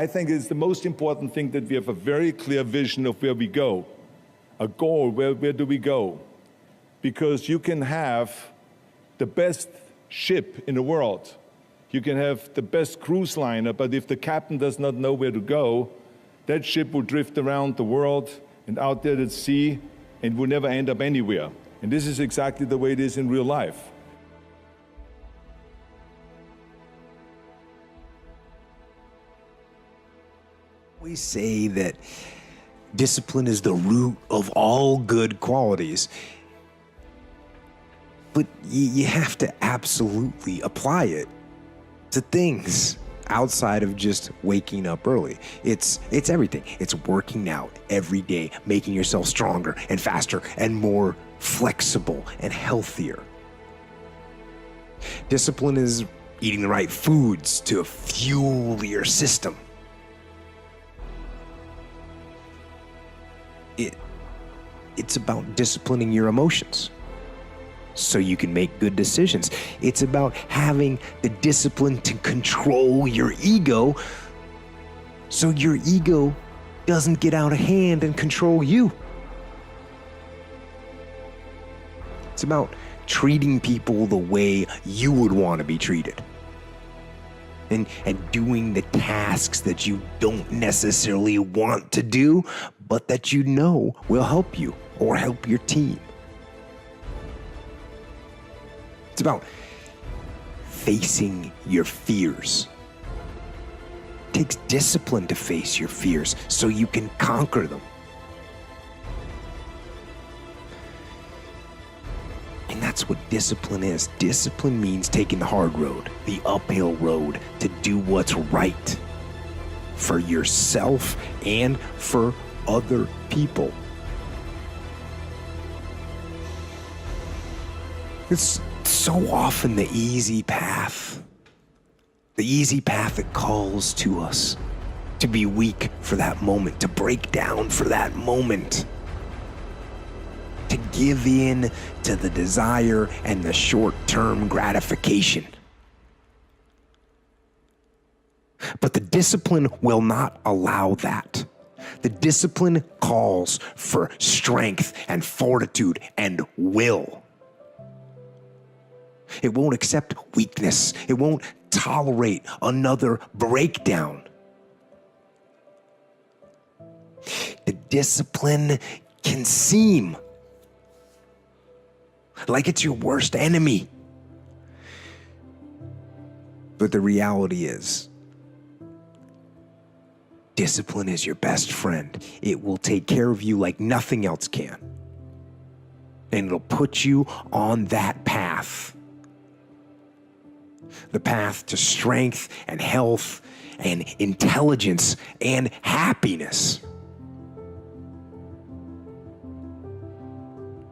I think it's the most important thing that we have a very clear vision of where we go, a goal, where do we go? Because you can have the best ship in the world, you can have the best cruise liner, but if the captain does not know where to go, that ship will drift around the world and out there at sea and will never end up anywhere. And this is exactly the way it is in real life. We say that discipline is the root of all good qualities, but you have to absolutely apply it to things outside of just waking up early. It's everything. It's working out every day, making yourself stronger and faster and more flexible and healthier. Discipline is eating the right foods to fuel your system. It's about disciplining your emotions so you can make good decisions. It's about having the discipline to control your ego so your ego doesn't get out of hand and control you. It's about treating people the way you would want to be treated. And doing the tasks that you don't necessarily want to do, but that you know will help you or help your team. It's about facing your fears. It takes discipline to face your fears so you can conquer them. And that's what discipline is. Discipline means taking the hard road, the uphill road, to do what's right for yourself and for other people. It's so often the easy path that calls to us to be weak for that moment, to break down for that moment, to give in to the desire and the short-term gratification. But the discipline will not allow that. The discipline calls for strength and fortitude and will. It won't accept weakness. It won't tolerate another breakdown. The discipline can seem like it's your worst enemy. But the reality is, discipline is your best friend. It will take care of you like nothing else can. And it'll put you on that path. The path to strength and health and intelligence and happiness.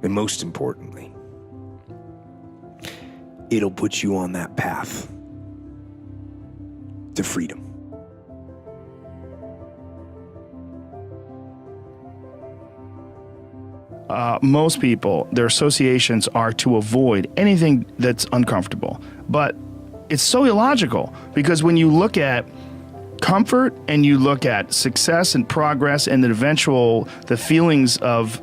And most importantly, it'll put you on that path to freedom. Most people, their associations are to avoid anything that's uncomfortable. But it's so illogical, because when you look at comfort and you look at success and progress and the feelings of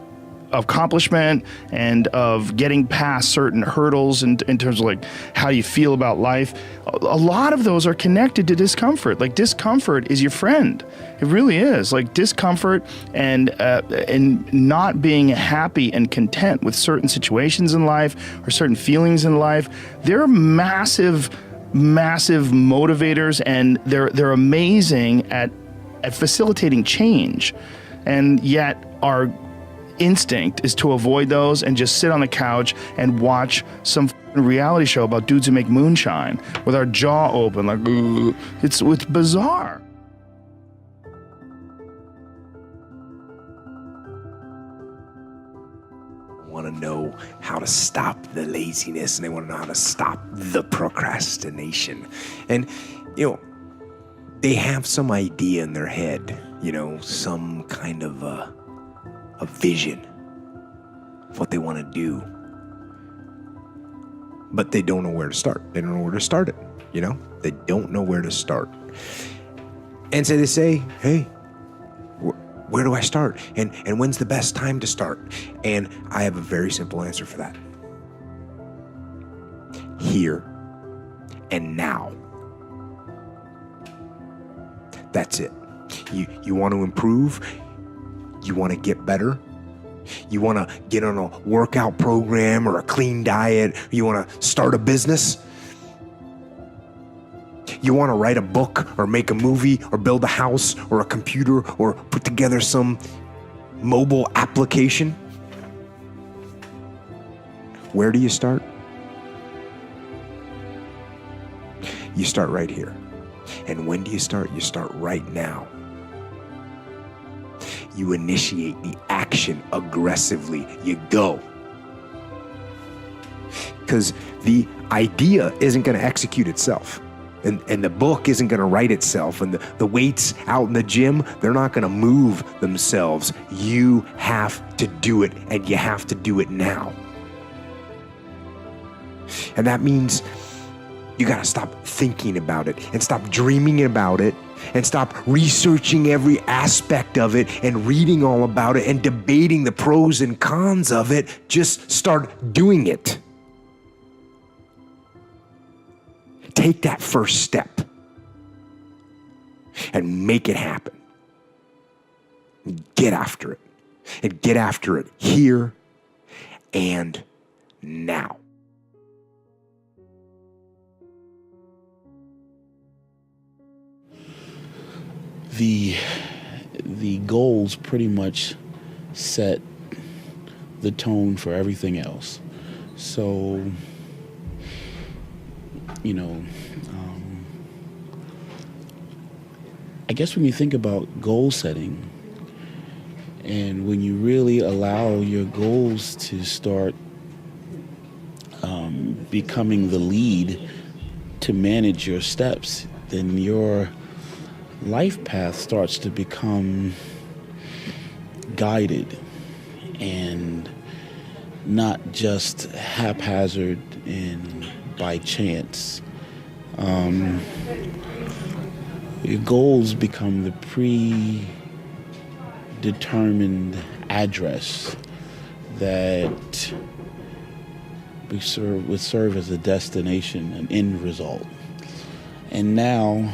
accomplishment and of getting past certain hurdles in terms of like how you feel about life, a lot of those are connected to discomfort. Like, discomfort is your friend. It really is. Like, discomfort and not being happy and content with certain situations in life or certain feelings in life, they're massive motivators, and they're amazing at facilitating change. And yet our instinct is to avoid those and just sit on the couch and watch some reality show about dudes who make moonshine with our jaw open, like, ugh. It's bizarre. Want to know how to stop the laziness, and they want to know how to stop the procrastination. And, they have some idea in their head, some kind of a vision of what they want to do. But they don't know where to start. They don't know where to start it, They don't know where to start. And so they say, hey, where do I start? And when's the best time to start? And I have a very simple answer for that. Here and now. That's it. You want to improve? You want to get better? You want to get on a workout program or a clean diet? You want to start a business? You want to write a book or make a movie or build a house or a computer or put together some mobile application? Where do you start? You start right here. And when do you start? You start right now. You initiate the action aggressively. You go. Because the idea isn't going to execute itself. And the book isn't going to write itself. And the weights out in the gym, they're not going to move themselves. You have to do it, and you have to do it now. And that means you got to stop thinking about it and stop dreaming about it and stop researching every aspect of it and reading all about it and debating the pros and cons of it. Just start doing it. Take that first step and make it happen. Get after it. And get after it here and now. The goals pretty much set the tone for everything else. So, I guess when you think about goal setting and when you really allow your goals to start becoming the lead to manage your steps, then your life path starts to become guided and not just haphazard and by chance. Your goals become the predetermined address that would serve as a destination, an end result. And now,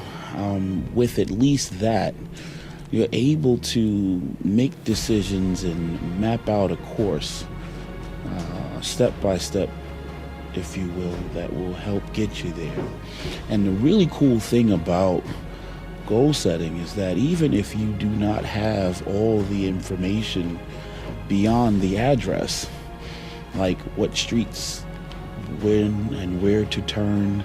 with at least that, you're able to make decisions and map out a course, step by step, if you will, that will help get you there. And the really cool thing about goal setting is that even if you do not have all the information beyond the address, like what streets, when and where to turn,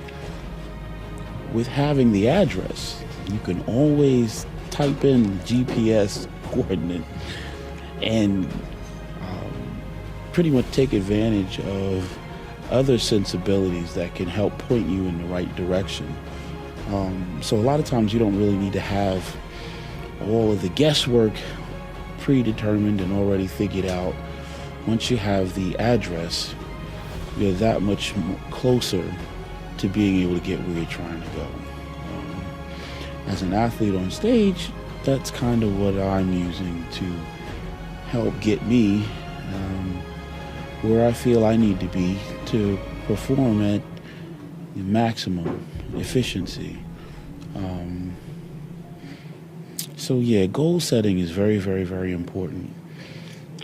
with having the address, you can always type in GPS coordinate and pretty much take advantage of other sensibilities that can help point you in the right direction. So a lot of times you don't really need to have all of the guesswork predetermined and already figured out. Once you have the address, you're that much closer to being able to get where you're trying to go. As an athlete on stage, that's kind of what I'm using to help get me where I feel I need to be to perform at the maximum efficiency. So yeah, goal setting is very, very, very important.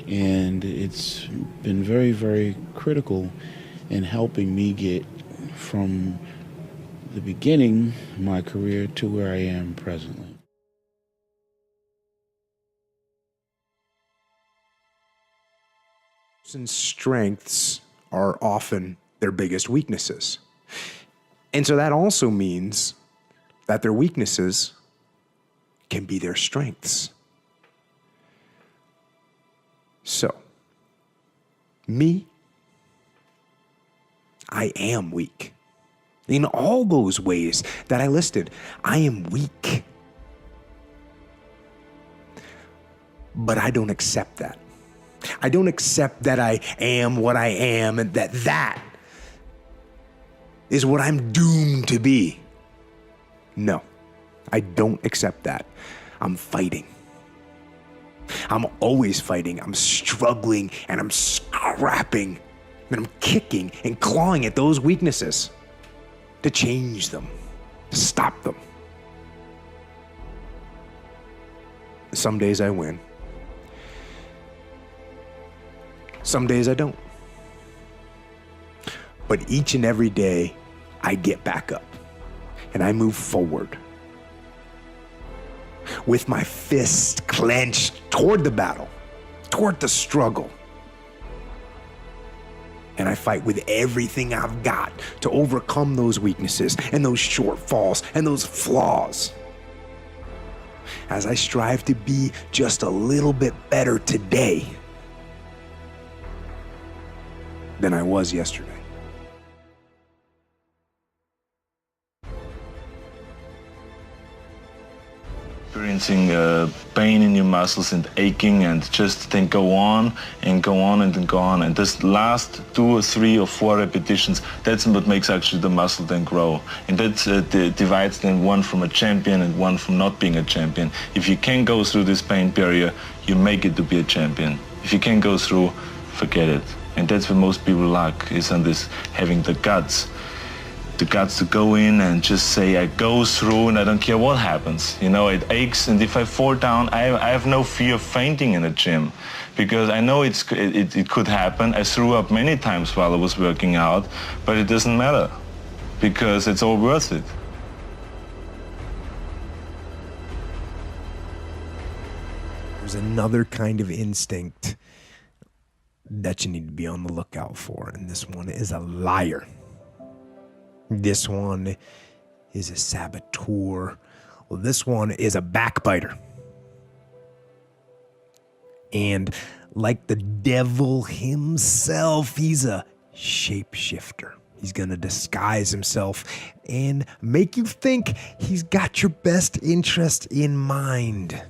And it's been very, very critical in helping me get from the beginning of my career to where I am presently. Person's strengths are often their biggest weaknesses. And so that also means that their weaknesses can be their strengths. So, me, I am weak. In all those ways that I listed, I am weak. But I don't accept that. I don't accept that I am what I am and that is what I'm doomed to be. No, I don't accept that. I'm fighting. I'm always fighting. I'm struggling and I'm scrapping and I'm kicking and clawing at those weaknesses to change them, to stop them. Some days I win. Some days I don't. But each and every day, I get back up and I move forward with my fist clenched toward the battle, toward the struggle. And I fight with everything I've got to overcome those weaknesses and those shortfalls and those flaws, as I strive to be just a little bit better today than I was yesterday. Experiencing pain in your muscles and aching, and just then go on and go on and then go on. And this last 2 or 3 or 4 repetitions, that's what makes actually the muscle then grow. And that divides then one from a champion and one from not being a champion. If you can go through this pain barrier, you make it to be a champion. If you can't go through, forget it. And that's where most people lack, is on this, having the guts to go in and just say, I go through and I don't care what happens. You know, it aches, and if I fall down, I have no fear of fainting in the gym, because I know it could happen. I threw up many times while I was working out, but it doesn't matter, because it's all worth it. There's another kind of instinct that you need to be on the lookout for, and this one is a liar. This one is a saboteur. Well, this one is a backbiter. And like the devil himself, he's a shapeshifter. He's going to disguise himself and make you think he's got your best interest in mind.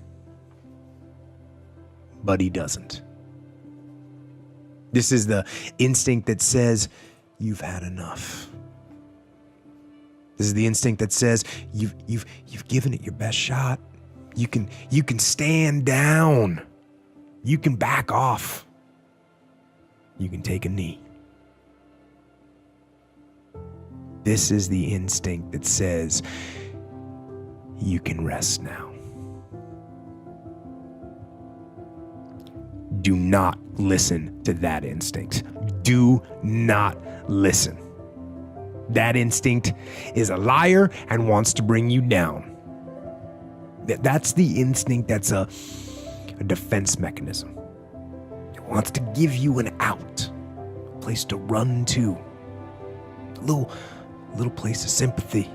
But he doesn't. This is the instinct that says, you've had enough. This is the instinct that says, you've given it your best shot. You can stand down. You can back off. You can take a knee. This is the instinct that says, you can rest now. Do not listen to that instinct. Do not listen. That instinct is a liar and wants to bring you down. That's the instinct that's a defense mechanism. It wants to give you an out, a place to run to, a little place of sympathy,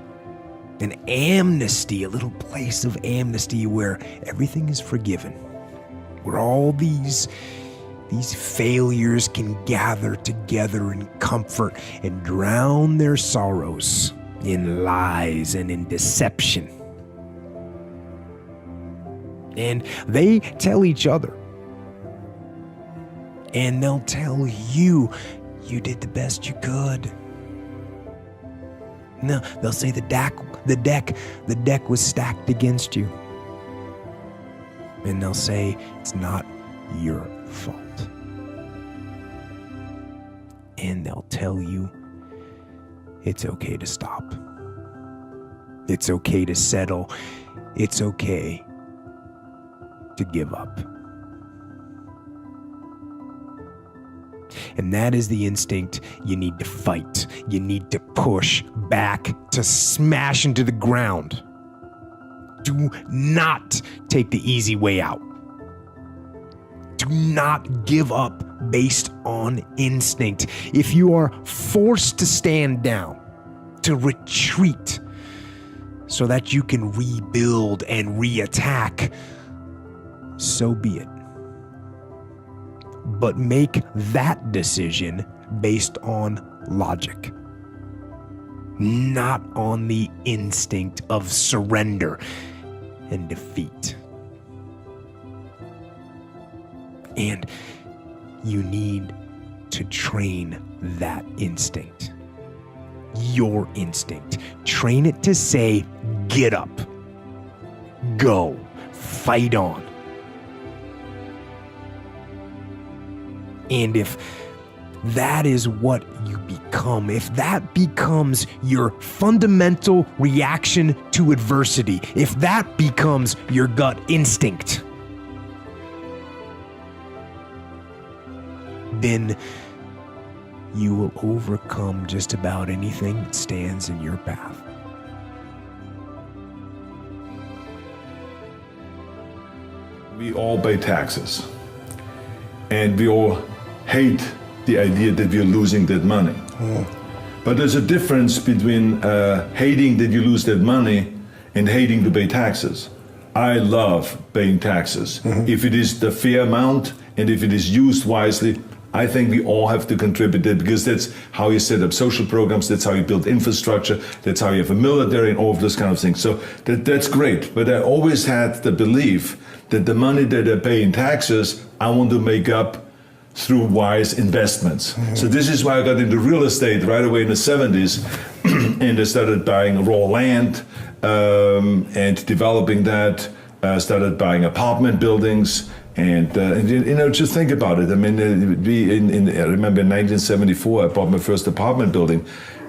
an amnesty, a little place of amnesty where everything is forgiven, where all these failures can gather together in comfort and drown their sorrows in lies and in deception. And they tell each other, and they'll tell you, you did the best you could. No, they'll say the deck was stacked against you. And they'll say it's not your fault. And they'll tell you it's okay to stop. It's okay to settle. It's okay to give up. And that is the instinct you need to fight. You need to push back, to smash into the ground. Do not take the easy way out. Do not give up based on instinct. If you are forced to stand down, to retreat, so that you can rebuild and reattack, so be it. But make that decision based on logic, not on the instinct of surrender and defeat. And you need to train that instinct. Your instinct. Train it to say, get up. go, fight on. And if that is what you become, if that becomes your fundamental reaction to adversity, if that becomes your gut instinct, then you will overcome just about anything that stands in your path. We all pay taxes, and we all hate the idea that we're losing that money. But there's a difference between hating that you lose that money and hating to pay taxes. I love paying taxes. If it is the fair amount and if it is used wisely, I think we all have to contribute it, because that's how you set up social programs, that's how you build infrastructure, that's how you have a military and all of those kind of things. So that's great. But I always had the belief that the money that I pay in taxes, I want to make up through wise investments. So this is why I got into real estate right away in the 70s, and I started buying raw land and developing that. Started buying apartment buildings, and you know, just think about it. I mean, I remember in 1974, I bought my first apartment building,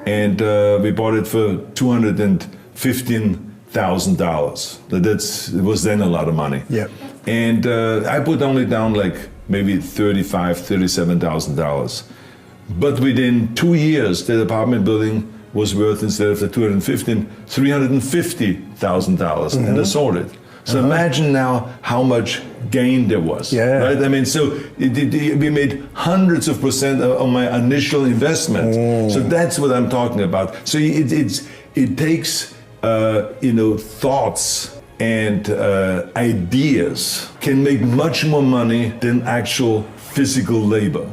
and we bought it for $215,000. It was then a lot of money. Yeah. And I put only down like maybe $37,000. But within 2 years, that apartment building was worth, instead of the $350,000, and I sold it. So imagine now how much gain there was. Yeah. Right? I mean, so we made hundreds of percent on my initial investment. So that's what I'm talking about. So it takes you know, thoughts and ideas can make much more money than actual physical labor.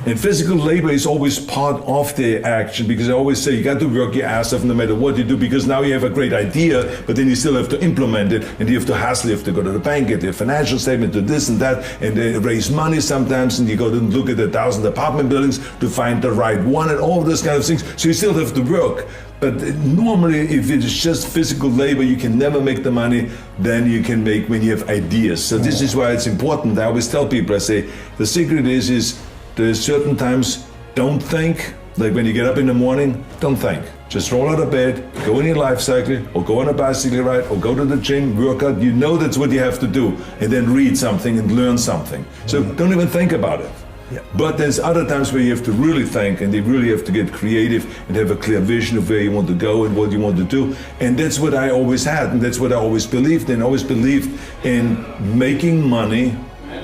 And physical labor is always part of the action, because I always say you got to work your ass off no matter what you do, because now you have a great idea, but then you still have to implement it, and you have to hustle, you have to go to the bank, get your financial statement, do this and that, and raise money sometimes, and you go to look at 1,000 apartment buildings to find the right one, and all of those kind of things. So you still have to work. But normally, if it is just physical labor, you can never make the money then you can make when you have ideas. So this is why it's important. I always tell people, I say, the secret is there's certain times, don't think. Like when you get up in the morning, don't think. Just roll out of bed, go in your life cycle, or go on a bicycle ride, or go to the gym, work out. You know that's what you have to do. And then read something and learn something. So don't even think about it. Yeah. But there's other times where you have to really think, and you really have to get creative and have a clear vision of where you want to go and what you want to do. And that's what I always had, and that's what I always believed in. I always believed in making money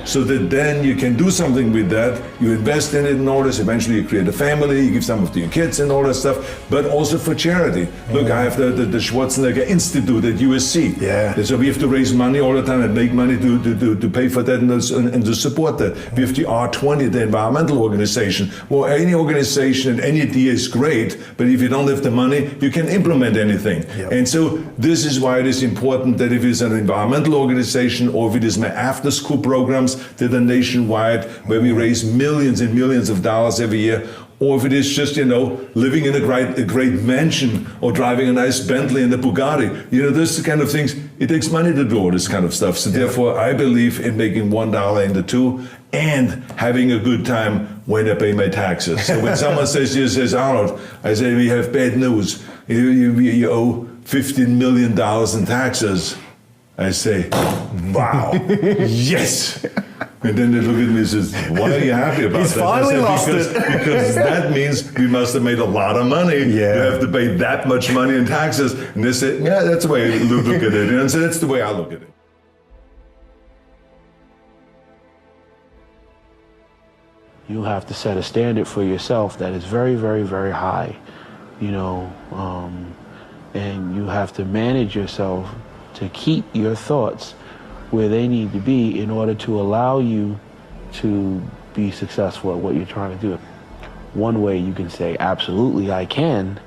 so that then you can do something with that. You invest in it and all this. Eventually you create a family, you give some of to your kids and all that stuff, but also for charity. Look, I have the Schwarzenegger Institute at USC. Yeah. So we have to raise money all the time and make money to pay for that and to support that. We have the R20, the environmental organization. Well, any organization and any idea is great, but if you don't have the money, you can implement anything. Yep. And so this is why it is important that if it's an environmental organization, or if it is my after-school programs that are nationwide, where we raise millions and millions of dollars every year, or if it is just, you know, living in a great mansion or driving a nice Bentley and a Bugatti, you know, those kind of things, it takes money to do all this kind of stuff. So therefore, I believe in making $1 into $2 and having a good time when I pay my taxes. So when someone says, Arnold, I say, we have bad news. You owe $15 million in taxes. I say, wow, yes. And then they look at me and says, why are you happy about He's that? finally lost because that means we must have made a lot of money. Yeah. You have to pay that much money in taxes. And they say, yeah, that's the way I look at it. And so that's the way I look at it. You have to set a standard for yourself that is very, very, very high, you know, and you have to manage yourself to keep your thoughts where they need to be in order to allow you to be successful at what you're trying to do. One way you can say, absolutely I can,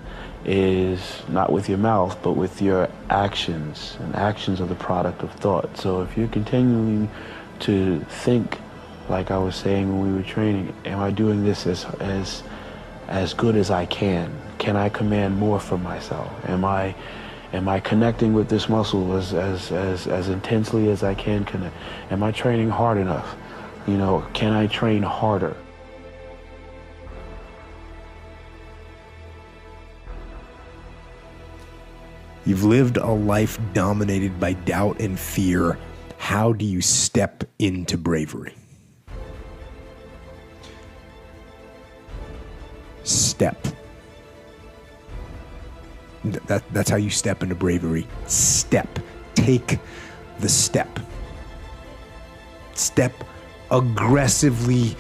is not with your mouth, but with your actions. And actions are the product of thought. So if you're continuing to think, like I was saying when we were training, am I doing this as good as I can? Can I command more from myself? Am I Am I connecting with this muscle as intensely as I can connect? Am I training hard enough? You know, can I train harder? You've lived a life dominated by doubt and fear. How do you step into bravery? Step. That's how you step into bravery. Step. Take the step. Step aggressively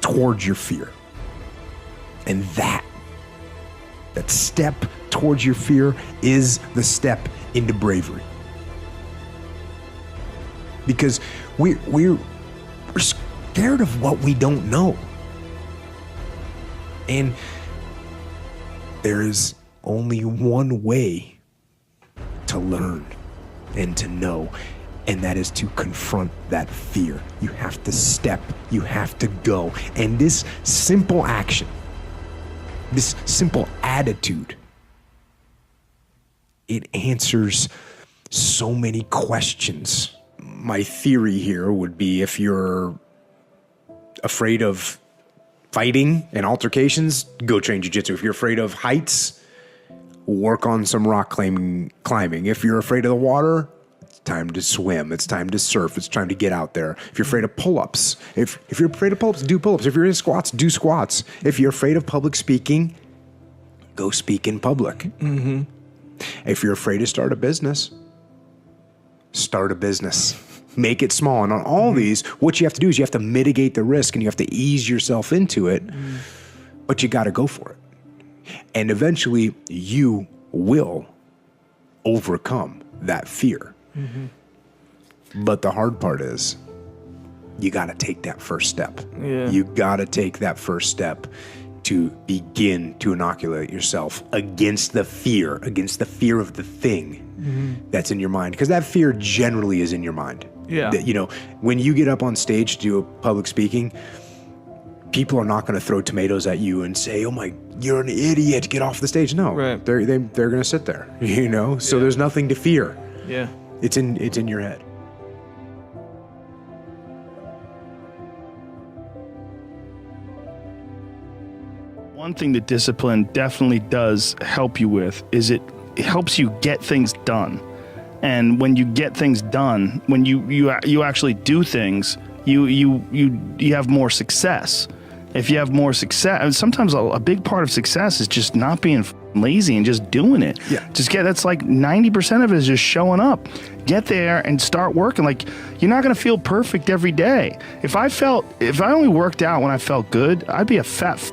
towards your fear. And that step towards your fear is the step into bravery. Because we're scared of what we don't know. And there is only one way to learn and to know, and that is to confront that fear. You have to step, you have to go. And this simple action, this simple attitude, it answers so many questions. My theory here would be, if you're afraid of fighting and altercations, go train jiu-jitsu. If you're afraid of heights, work on some rock climbing. If you're afraid of the water, it's time to swim. It's time to surf. It's time to get out there. If you're afraid of pull-ups, if you're afraid of pull-ups, do pull-ups. If you're in squats, do squats. If you're afraid of public speaking, go speak in public. Mm-hmm. If you're afraid to start a business, start a business. Make it small. And on all these, what you have to do is you have to mitigate the risk and you have to ease yourself into it, but you got to go for it. And eventually you will overcome that fear. Mm-hmm. But the hard part is you got to take that first step. Yeah. You got to take that first step to begin to inoculate yourself against the fear of the thing that's in your mind. Because that fear generally is in your mind. Yeah. That, you know, when you get up on stage to do a public speaking, people are not going to throw tomatoes at you and say, "Oh my, you're an idiot, get off the stage." No, right. They're going to sit there, you know? So there's nothing to fear. Yeah. It's in your head. One thing that discipline definitely does help you with is it helps you get things done. And when you get things done, when you actually do things, you have more success. If you have more success, and sometimes a big part of success is just not being lazy and just doing it. Yeah. That's like 90% of it is just showing up. Get there and start working. Like, you're not gonna feel perfect every day. If I only worked out when I felt good, I'd be a fat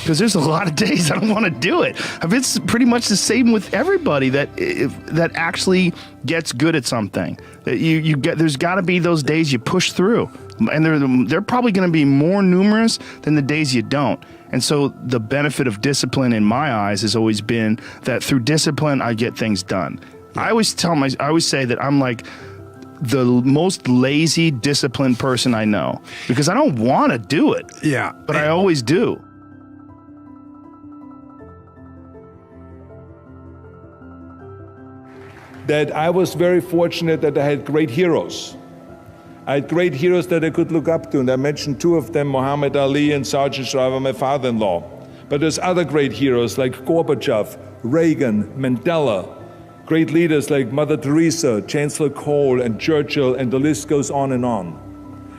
because there's a lot of days I don't want to do it. It's pretty much the same with everybody that actually gets good at something. There's got to be those days you push through, and they're probably going to be more numerous than the days you don't. And so the benefit of discipline in my eyes has always been that through discipline I get things done. I always say that I'm like the most lazy, disciplined person I know because I don't want to do it. Yeah, but I always do. That I was very fortunate that I had great heroes. I had great heroes that I could look up to, and I mentioned two of them, Muhammad Ali and Sergeant Shriver, my father-in-law. But there's other great heroes like Gorbachev, Reagan, Mandela, great leaders like Mother Teresa, Chancellor Kohl, and Churchill, and the list goes on and on.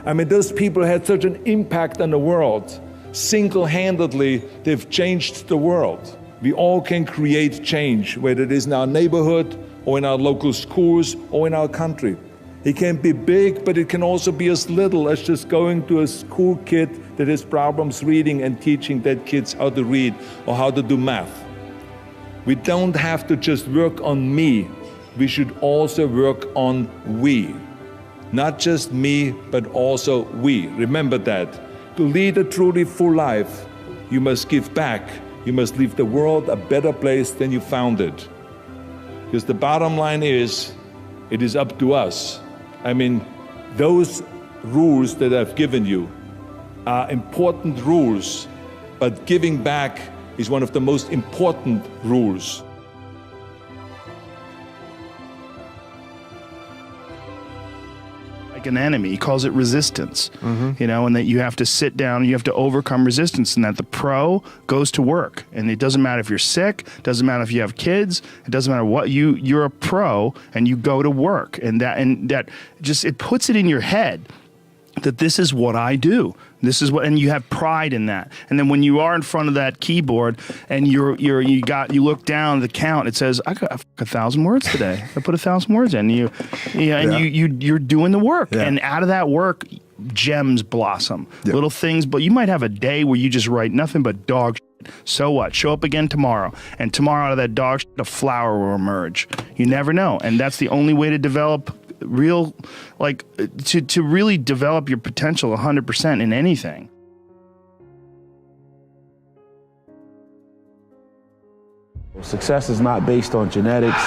I mean, those people had such an impact on the world. Single-handedly, they've changed the world. We all can create change, whether it is in our neighborhood, or in our local schools, or in our country. It can be big, but it can also be as little as just going to a school kid that has problems reading and teaching that kids how to read or how to do math. We don't have to just work on me. We should also work on we. Not just me, but also we. Remember that. To lead a truly full life, you must give back. You must leave the world a better place than you found it. Because the bottom line is, it is up to us. I mean, those rules that I've given you are important rules, but giving back is one of the most important rules. like an enemy. He calls it resistance, you know, and that you have to sit down, you have to overcome resistance, and that the pro goes to work. And it doesn't matter if you're sick, doesn't matter if you have kids, it doesn't matter what, you're a pro and you go to work. And that just, it puts it in your head that this is what I do. This is what, and you have pride in that. And then when you are in front of that keyboard and you look down at the count, it says, I got 1,000 words today. I put 1,000 words in. You're doing the work. Yeah. And out of that work, gems blossom. Yep. Little things, but you might have a day where you just write nothing but dog shit. So what? Show up again tomorrow. And tomorrow out of that dog shit, a flower will emerge. You never know. And that's the only way to develop real, like, to really develop your potential 100% in anything. Success is not based on genetics.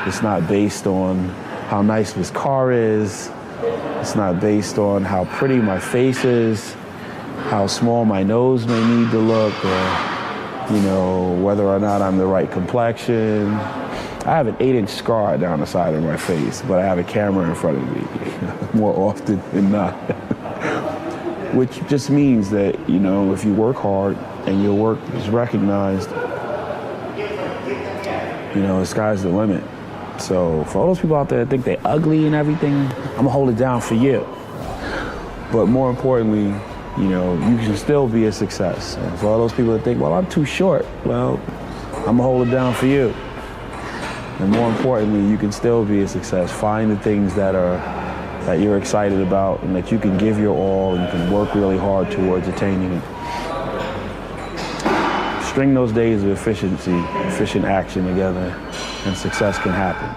It's not based on how nice this car is. It's not based on how pretty my face is, how small my nose may need to look, or, you know, whether or not I'm the right complexion. I have an 8-inch scar down the side of my face, but I have a camera in front of me more often than not. Which just means that, you know, if you work hard and your work is recognized, you know, the sky's the limit. So for all those people out there that think they're ugly and everything, I'm gonna hold it down for you. But more importantly, you know, you can still be a success. And for all those people that think, well, I'm too short, well, I'm gonna hold it down for you. And more importantly, you can still be a success. Find the things that you're excited about and that you can give your all and you can work really hard towards attaining it. String those days of efficient action together, and success can happen.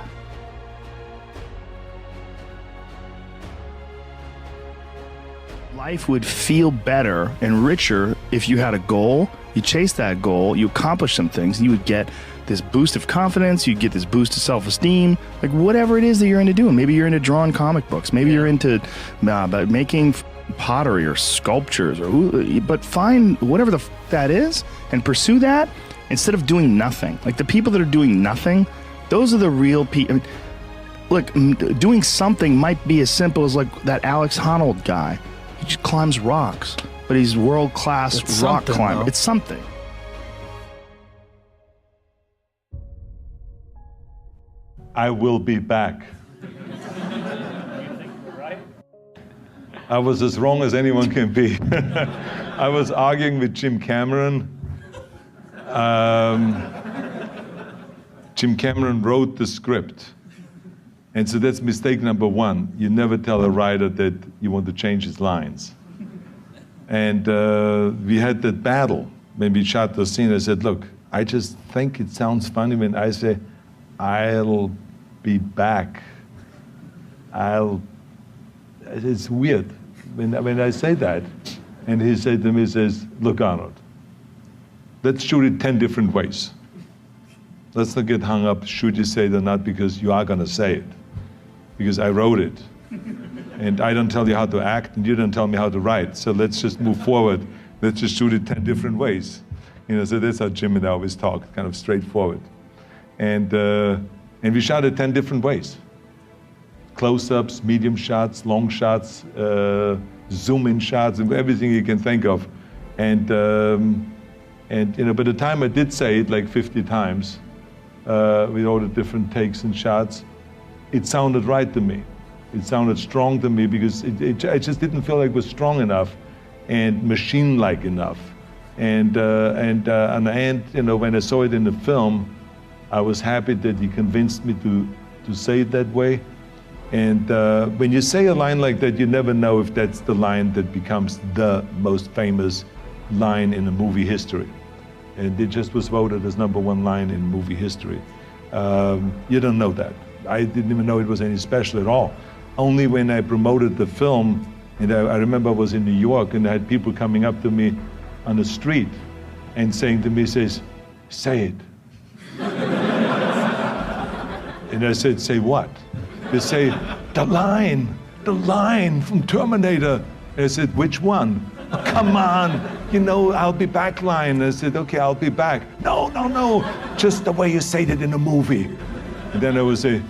Life would feel better and richer if you had a goal, you chased that goal, you accomplished some things, you would get this boost of confidence, you get this boost of self-esteem, like whatever it is that you're into doing. Maybe you're into drawing comic books, maybe you're into making pottery or sculptures, but find whatever that is and pursue that instead of doing nothing. Like the people that are doing nothing, those are the real people. I mean, look, doing something might be as simple as like that Alex Honnold guy. He just climbs rocks, but he's world-class rock climber. It's something. I will be back. I was as wrong as anyone can be. I was arguing with Jim Cameron. Jim Cameron wrote the script. And so that's mistake number one. You never tell a writer that you want to change his lines. And we had that battle. When we shot the scene, I said, look, I just think it sounds funny when I say, I'll be back. It's weird when I say that. And he said to me, he says, look, Arnold, let's shoot it 10 different ways. Let's not get hung up, should you say it or not, because you are gonna say it. Because I wrote it. And I don't tell you how to act, and you don't tell me how to write. So let's just move forward. Let's just shoot it 10 different ways. You know, so that's how Jim and I always talk, kind of straightforward. And we shot it 10 different ways. Close-ups, medium shots, long shots, zoom-in shots, and everything you can think of. And you know, by the time I did say it like 50 times, with all the different takes and shots, it sounded right to me. It sounded strong to me because I just didn't feel like it was strong enough and machine-like enough. And you know, when I saw it in the film, I was happy that he convinced me to say it that way. And when you say a line like that, you never know if that's the line that becomes the most famous line in a movie history. And it just was voted as #1 line in movie history. You don't know that. I didn't even know it was any special at all. Only when I promoted the film, and I remember I was in New York and I had people coming up to me on the street and saying to me, says, say it. And I said, say what? They say, the line from Terminator. And I said, which one? Oh, come on, you know, I'll be back line. I said, okay, I'll be back. No, just the way you said it in the movie. And then I would say,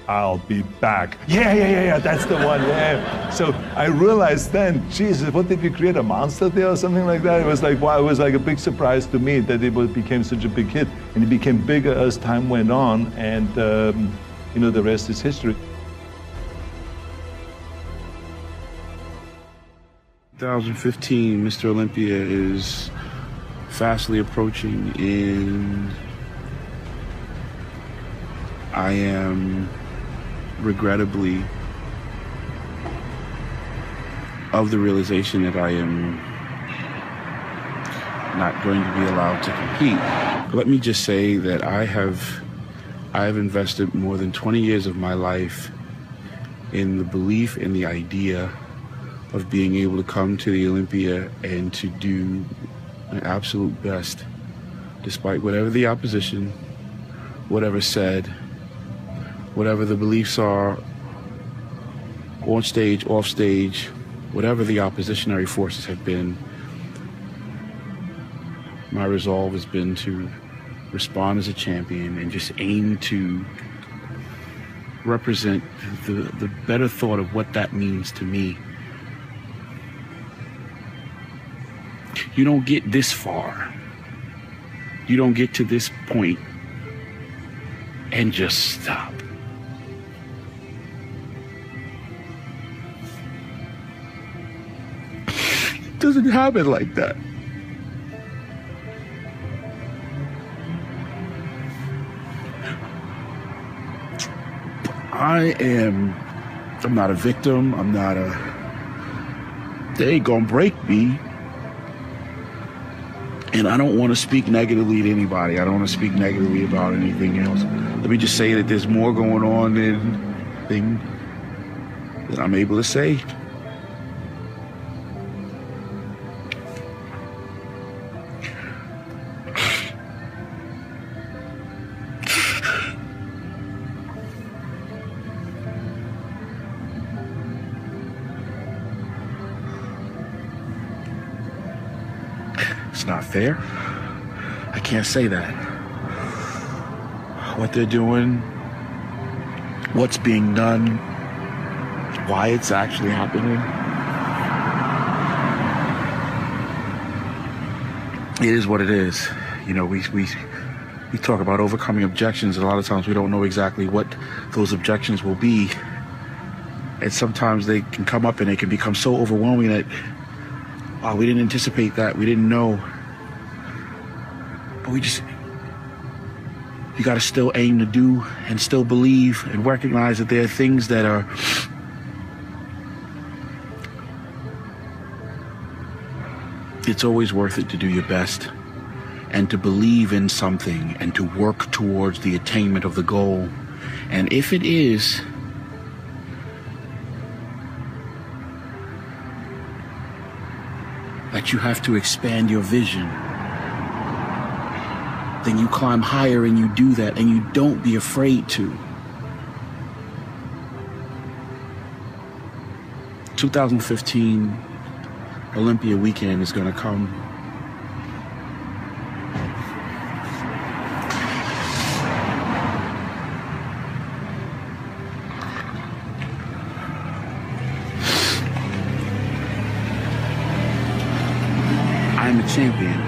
I'll be back. Yeah, that's the one, yeah. So I realized then, Jesus, what did we create, a monster there or something like that? It was like, wow, it was like a big surprise to me that it became such a big hit. And it became bigger as time went on, and you know, the rest is history. 2015, Mr. Olympia is fastly approaching, and I am regrettably of the realization that I am not going to be allowed to compete. Let me just say that I have invested more than 20 years of my life in the belief and the idea of being able to come to the Olympia and to do an absolute best, despite whatever the opposition, whatever said, whatever the beliefs are, on stage, off stage, whatever the oppositionary forces have been. My resolve has been to respond as a champion and just aim to represent the better thought of what that means to me. You don't get this far. You don't get to this point and just stop. It doesn't happen like that. I'm not a victim. They ain't gonna break me. And I don't want to speak negatively to anybody. I don't want to speak negatively about anything else. Let me just say that there's more going on than I'm able to say. It's not fair. I can't say that. What they're doing, what's being done, why it's actually happening. It is what it is. You know, we talk about overcoming objections, and a lot of times we don't know exactly what those objections will be. And sometimes they can come up and they can become so overwhelming that, wow, we didn't anticipate that, we didn't know. But you gotta still aim to do and still believe and recognize that there are things that are it's always worth it to do your best and to believe in something and to work towards the attainment of the goal. And if it is that you have to expand your vision, then you climb higher and you do that, and you don't be afraid to. 2015 Olympia weekend is gonna come. I'm a champion,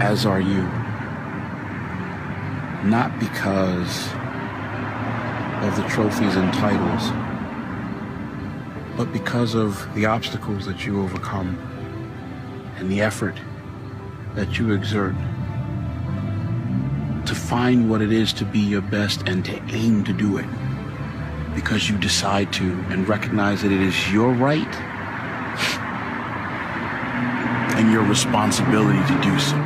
as are you. Not because of the trophies and titles, but because of the obstacles that you overcome and the effort that you exert to find what it is to be your best and to aim to do it, because you decide to and recognize that it is your right and your responsibility to do so.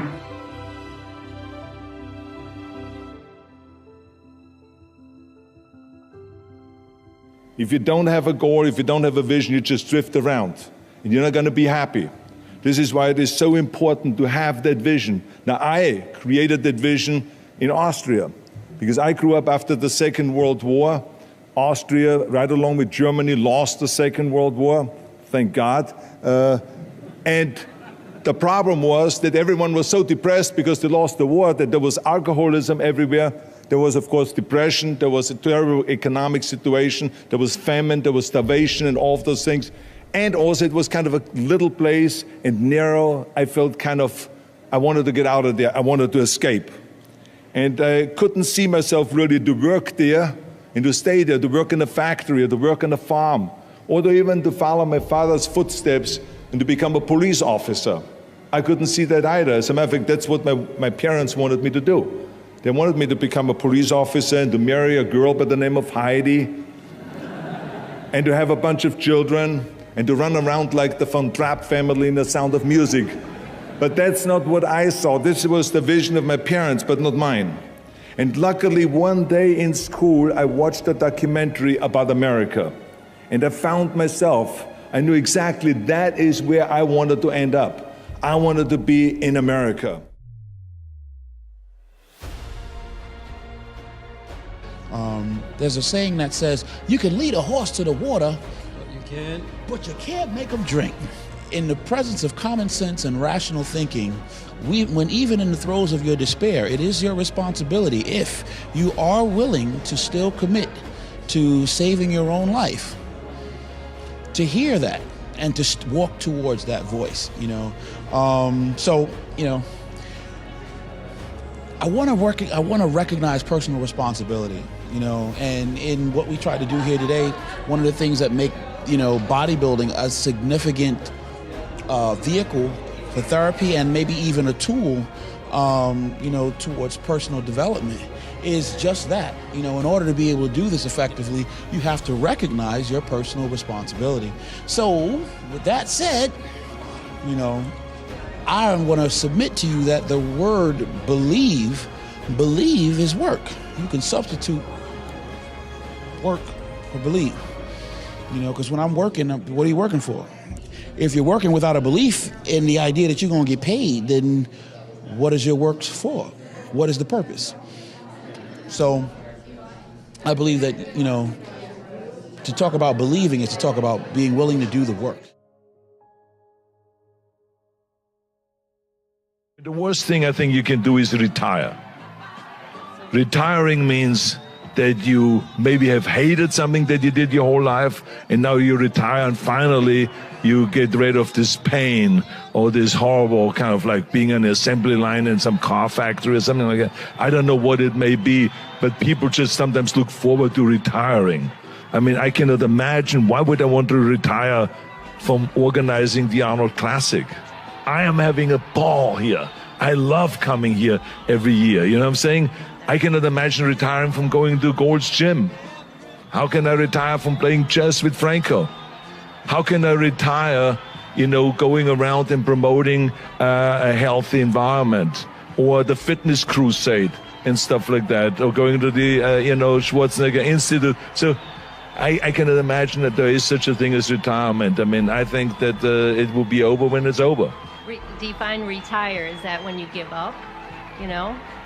If you don't have a goal, if you don't have a vision, you just drift around and you're not going to be happy. This is why it is so important to have that vision. Now, I created that vision in Austria because I grew up after the Second World War. Austria, right along with Germany, lost the Second World War, thank God. And the problem was that everyone was so depressed because they lost the war, that there was alcoholism everywhere. There was, of course, depression. There was a terrible economic situation. There was famine. There was starvation and all of those things. And also it was kind of a little place and narrow. I felt I wanted to get out of there. I wanted to escape. And I couldn't see myself really to work there and to stay there, to work in a factory or to work on a farm, or to even to follow my father's footsteps and to become a police officer. I couldn't see that either. As a matter of fact, that's what my parents wanted me to do. They wanted me to become a police officer and to marry a girl by the name of Heidi and to have a bunch of children and to run around like the Von Trapp family in The Sound of Music. But that's not what I saw. This was the vision of my parents, but not mine. And luckily, one day in school, I watched a documentary about America. And I found myself, I knew exactly that is where I wanted to end up. I wanted to be in America. There's a saying that says, you can lead a horse to the water, But you can't make them drink. In the presence of common sense and rational thinking, when even in the throes of your despair, it is your responsibility, if you are willing to still commit to saving your own life, to hear that and to walk towards that voice, I want to recognize personal responsibility, and in what we try to do here today, one of the things that make, bodybuilding a significant vehicle for therapy and maybe even a tool, towards personal development is just that. In order to be able to do this effectively, you have to recognize your personal responsibility. So, with that said, I'm going to submit to you that the word believe is work. You can substitute work for believe. Because when I'm working, what are you working for? If you're working without a belief in the idea that you're going to get paid, then what is your work for? What is the purpose? So I believe that, to talk about believing is to talk about being willing to do the work. The worst thing I think you can do is retire. Retiring means that you maybe have hated something that you did your whole life, and now you retire and finally you get rid of this pain or this horrible kind of like being on an assembly line in some car factory or something like that. I don't know what it may be, but people just sometimes look forward to retiring. I mean, I cannot imagine, why would I want to retire from organizing the Arnold Classic? I am having a ball here. I love coming here every year. You know what I'm saying? I cannot imagine retiring from going to Gold's Gym. How can I retire from playing chess with Franco? How can I retire, going around and promoting a healthy environment, or the fitness crusade and stuff like that, or going to the, Schwarzenegger Institute. So I cannot imagine that there is such a thing as retirement. I mean, I think that it will be over when it's over. Define retire. Is that when you give up,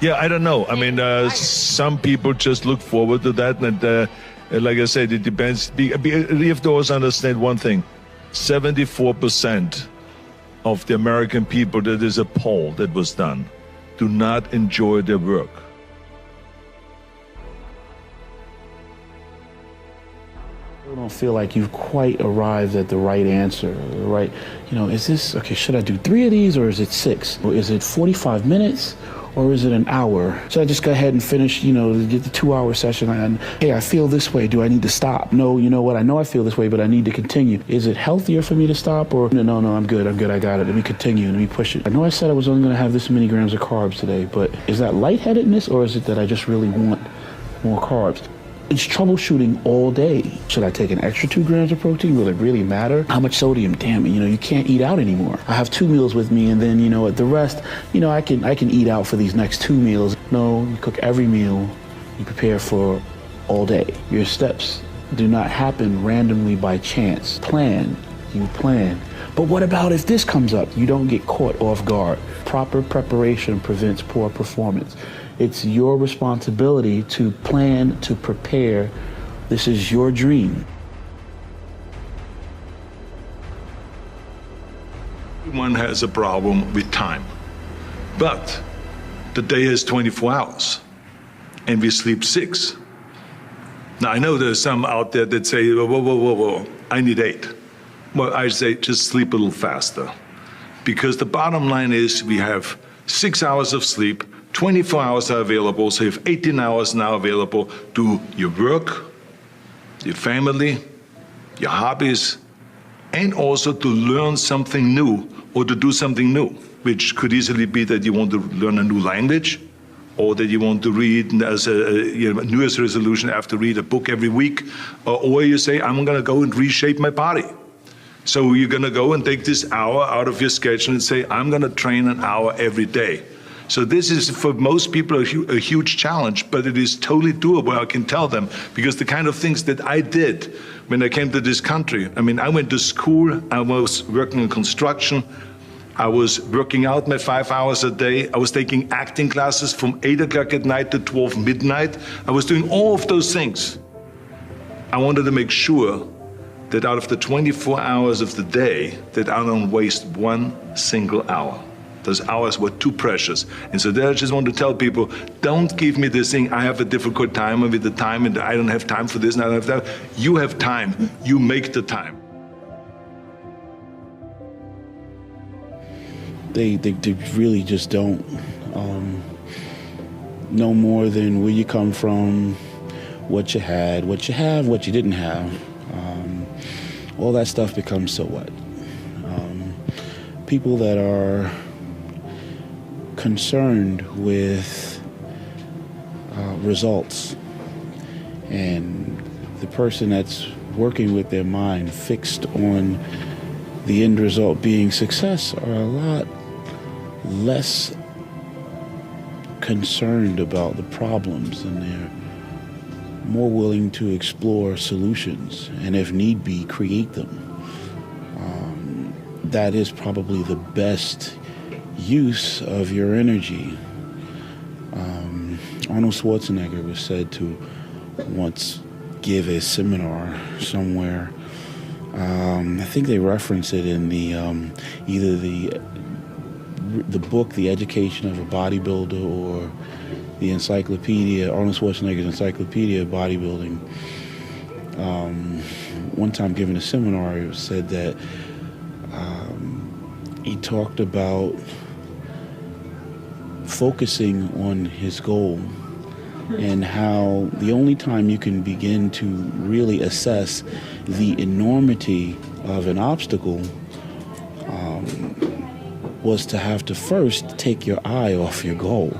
Yeah, I don't know. I mean, some people just look forward to that. And like I said, it depends. You have to also understand one thing. 74% of the American people, that is a poll that was done, do not enjoy their work. I don't feel like you've quite arrived at the right answer, right? Is this, okay, should I do 3 of these or is it 6? Or is it 45 minutes or is it an hour? Should I just go ahead and finish, get the 2-hour session and, hey, I feel this way, do I need to stop? No, you know what, I know I feel this way, but I need to continue. Is it healthier for me to stop or, no, I'm good, I got it, let me continue, let me push it. I know I said I was only gonna have this many grams of carbs today, but is that lightheadedness or is it that I just really want more carbs? It's troubleshooting all day. Should I take an extra 2 grams of protein? Will it really matter? How much sodium? Damn it, you can't eat out anymore. I have 2 meals with me and then, at the rest, I can eat out for these next 2 meals. No, you cook every meal, you prepare for all day. Your steps do not happen randomly by chance. You plan. But what about if this comes up? You don't get caught off guard. Proper preparation prevents poor performance. It's your responsibility to plan, to prepare. This is your dream. Everyone has a problem with time, but the day has 24 hours. and we sleep 6. Now, I know there's some out there that say, whoa, I need 8. Well, I say just sleep a little faster. Because the bottom line is we have 6 hours of sleep, 24 hours are available, so you have 18 hours now available to your work, your family, your hobbies, and also to learn something new or to do something new, which could easily be that you want to learn a new language, or that you want to read as a New Year's resolution, I have to read a book every week, or you say, I'm going to go and reshape my body. So you're going to go and take this hour out of your schedule and say, I'm going to train an hour every day. So this is, for most people, a huge challenge, but it is totally doable, I can tell them, because the kind of things that I did when I came to this country, I mean, I went to school, I was working in construction, I was working out my 5 hours a day, I was taking acting classes from 8 o'clock at night to 12 midnight, I was doing all of those things. I wanted to make sure that out of the 24 hours of the day, that I don't waste one single hour. Those hours were too precious. And so there I just want to tell people, don't give me this thing, I have a difficult time with the time and I don't have time for this and I don't have that. You have time, you make the time. They really just don't know more than where you come from, what you had, what you have, what you didn't have. All that stuff becomes so what? People that are concerned with results, and the person that's working with their mind fixed on the end result being success are a lot less concerned about the problems, and they're more willing to explore solutions and, if need be, create them. That is probably the best use of your energy. Arnold Schwarzenegger was said to once give a seminar somewhere. I think they reference it in the either the book, The Education of a Bodybuilder, or the encyclopedia, Arnold Schwarzenegger's Encyclopedia of Bodybuilding. One time giving a seminar, it was said that he talked about focusing on his goal and how the only time you can begin to really assess the enormity of an obstacle was to have to first take your eye off your goal.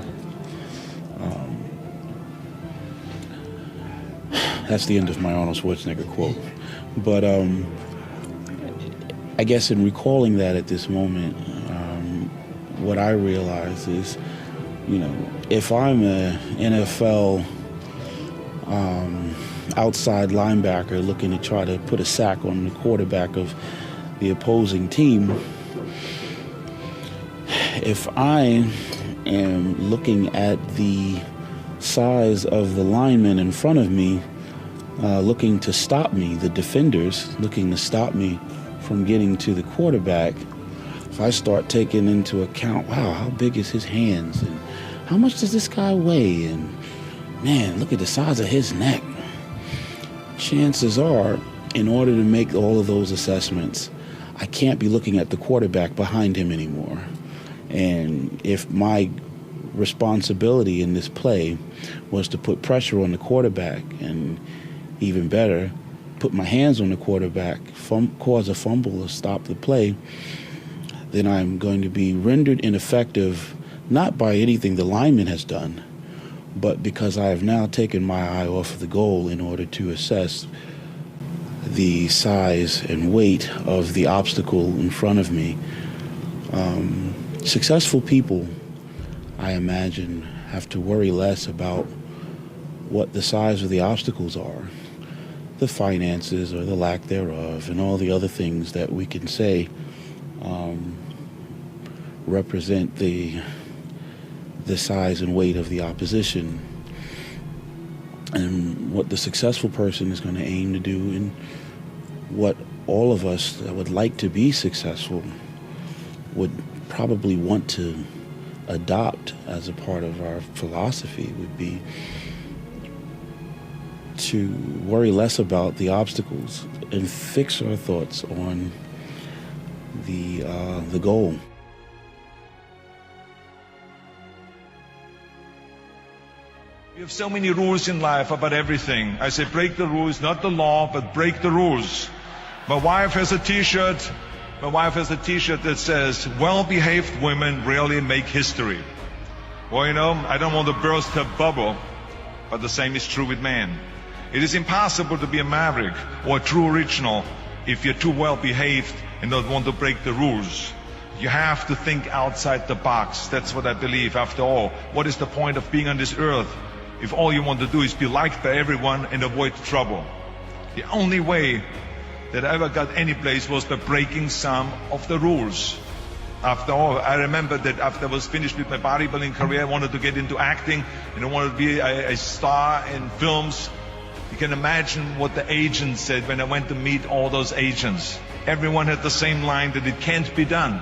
That's the end of my Arnold Schwarzenegger quote. But I guess in recalling that at this moment, what I realize is, if I'm an NFL outside linebacker looking to try to put a sack on the quarterback of the opposing team, if I am looking at the size of the linemen in front of me, looking to stop me, the defenders looking to stop me from getting to the quarterback, if I start taking into account, wow, how big is his hands, and how much does this guy weigh, and man, look at the size of his neck. Chances are, in order to make all of those assessments, I can't be looking at the quarterback behind him anymore. And if my responsibility in this play was to put pressure on the quarterback, and even better, put my hands on the quarterback, cause a fumble or stop the play, then I'm going to be rendered ineffective, not by anything the lineman has done, but because I have now taken my eye off of the goal in order to assess the size and weight of the obstacle in front of me. Successful people, I imagine, have to worry less about what the size of the obstacles are, the finances or the lack thereof, and all the other things that we can say represent the size and weight of the opposition. And what the successful person is going to aim to do, and what all of us that would like to be successful would probably want to adopt as a part of our philosophy, would be to worry less about the obstacles and fix our thoughts on the goal. We have so many rules in life about everything. I say break the rules, not the law, but break the rules. My wife has a t-shirt. My wife has a t-shirt that says, well-behaved women rarely make history. Well, you know, I don't want to burst her bubble, but the same is true with men. It is impossible to be a maverick or a true original if you're too well-behaved and don't want to break the rules. You have to think outside the box. That's what I believe. After all, what is the point of being on this earth if all you want to do is be liked by everyone and avoid trouble? The only way that I ever got any place was by breaking some of the rules. After all, I remember that after I was finished with my bodybuilding career, I wanted to get into acting and I wanted to be a star in films. You can imagine what the agents said when I went to meet all those agents. Everyone had the same line that it can't be done.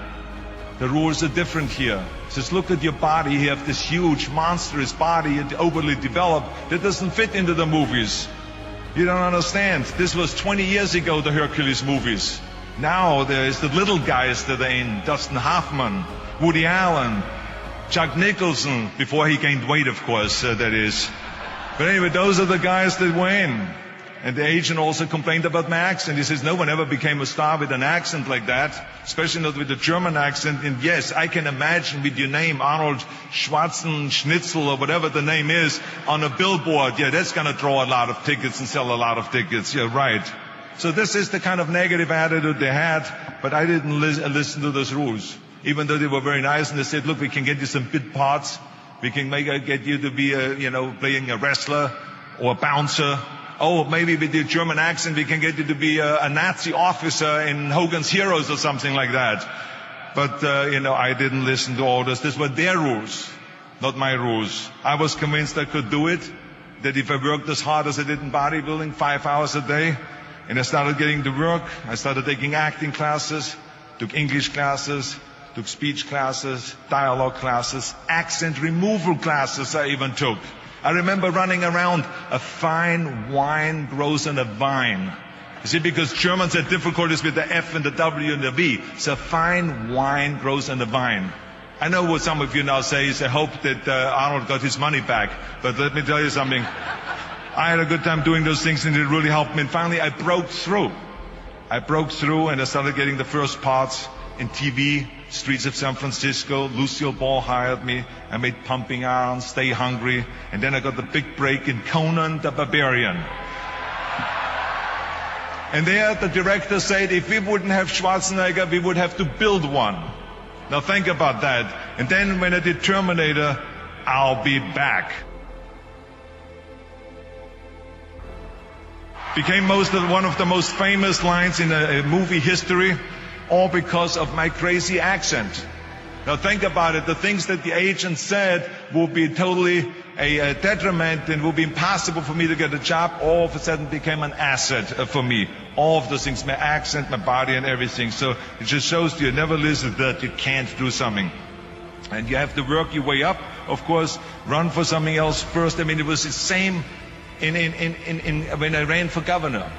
The rules are different here. Just look at your body. You have this huge, monstrous body, overly developed, that doesn't fit into the movies. You don't understand. This was 20 years ago, the Hercules movies. Now there's the little guys that are in. Dustin Hoffman, Woody Allen, Jack Nicholson, before he gained weight, of course, that is. But anyway, those are the guys that were in. And the agent also complained about my accent. He says, no one ever became a star with an accent like that, especially not with a German accent. And yes, I can imagine with your name, Arnold Schwarzenschnitzel or whatever the name is, on a billboard. Yeah, that's going to draw a lot of tickets and sell a lot of tickets. Yeah, right. So this is the kind of negative attitude they had, but I didn't listen to those rules. Even though they were very nice and they said, look, we can get you some bit parts. We can get you to be playing a wrestler or a bouncer. Oh, maybe with your German accent, we can get you to be a Nazi officer in Hogan's Heroes or something like that. But, I didn't listen to all this. These were their rules, not my rules. I was convinced I could do it, that if I worked as hard as I did in bodybuilding, 5 hours a day, and I started getting to work, I started taking acting classes, took English classes, took speech classes, dialogue classes, accent removal classes I even took. I remember running around, a fine wine grows on a vine. You see, because Germans had difficulties with the F and the W and the V. So fine wine grows on a vine. I know what some of you now say is, I hope that Arnold got his money back. But let me tell you something. I had a good time doing those things and it really helped me. And finally, I broke through. I broke through and I started getting the first parts in TV, Streets of San Francisco. Lucille Ball hired me. I made Pumping Iron, Stay Hungry. And then I got the big break in Conan the Barbarian. And there the director said, if we wouldn't have Schwarzenegger, we would have to build one. Now think about that. And then when I did Terminator, I'll be back. Became one of the most famous lines in a movie history, all because of my crazy accent. Now think about it, the things that the agent said will be totally a detriment and will be impossible for me to get a job, all of a sudden became an asset for me. All of those things, my accent, my body and everything. So it just shows you never listen that you can't do something. And you have to work your way up, of course, run for something else first. I mean, it was the same when I ran for governor.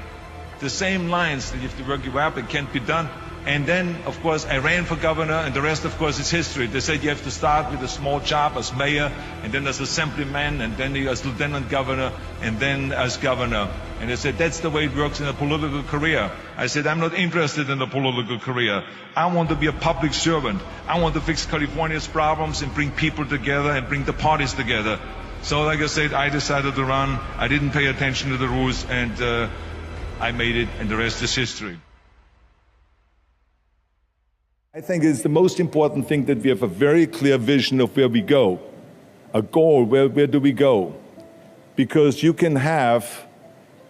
The same lines that you have to work your way up, it can't be done. And then, of course, I ran for governor, and the rest, of course, is history. They said you have to start with a small job as mayor, and then as assemblyman, and then as lieutenant governor, and then as governor. And they said, that's the way it works in a political career. I said, I'm not interested in a political career. I want to be a public servant. I want to fix California's problems and bring people together and bring the parties together. So, like I said, I decided to run. I didn't pay attention to the rules, and I made it, and the rest is history. I think it's the most important thing that we have a very clear vision of where we go, a goal, where do we go? Because you can have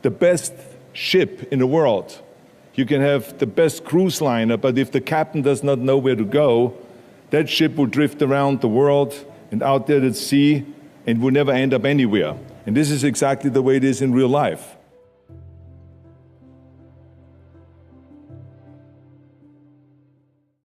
the best ship in the world, you can have the best cruise liner, but if the captain does not know where to go, that ship will drift around the world and out there at sea and will never end up anywhere. And this is exactly the way it is in real life.